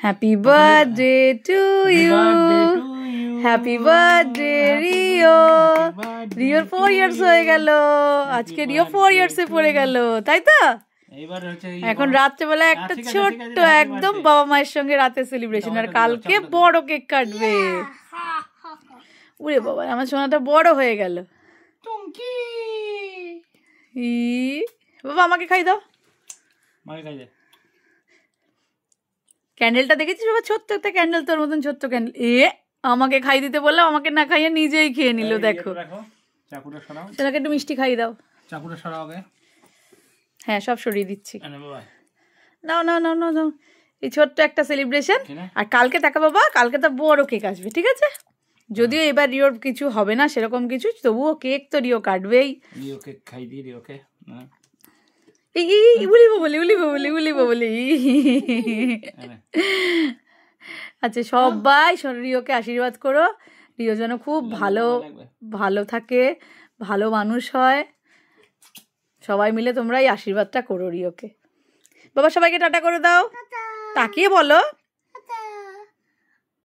Happy birthday to you, happy birthday Rio. রিওর 4 years হয়ে গেল আজকে, রিও 4 ইয়ার্সে পড়ে গেল, তাই তো? এখন রাত্রেবেলা একটা ছোট্ট একদম বাবা মায়ের সঙ্গে রাতে সেলিব্রেশন, আর কালকে বড় কেক কাটবে। উরে বাবা, আমার সোনাটা বড় হয়ে গেল। বাবা আমাকে খাই দাও, ক্যান্ডেলটা দেখেছিস বাবা? ছোট্ট একটা ক্যান্ডেল, তোর মতন ছোট্ট ক্যান্ডেল। আমাকে খাই দিতে বললাম, আমাকে না খাইয়ে নিজেই খেয়ে নিল। দেখো, সেটাকে একটু মিষ্টি খাই দাও। হ্যাঁ, সব সরিয়ে দিচ্ছি। নাও নাও নাও নাও নাও, এই ছোট্ট একটা সেলিব্রেশন। আর কালকে দেখা বাবা, কালকে তো বড় কেক আসবে, ঠিক আছে? যদিও এবার রিওর কিছু হবে না সেরকম কিছু, তবুও কেক তো রিও কাটবেই। রিও কেক খাই দিই রিওকে। আচ্ছা, সবাই রিওকে আশীর্বাদ করো, রিও যেন খুব ভালো ভালো থাকে, ভালো মানুষ হয়। সবাই মিলে তোমরা এই আশীর্বাদটা করো রিওকে। বাবা সবাইকে টাটা করে দাও, তাকিয়ে বলো।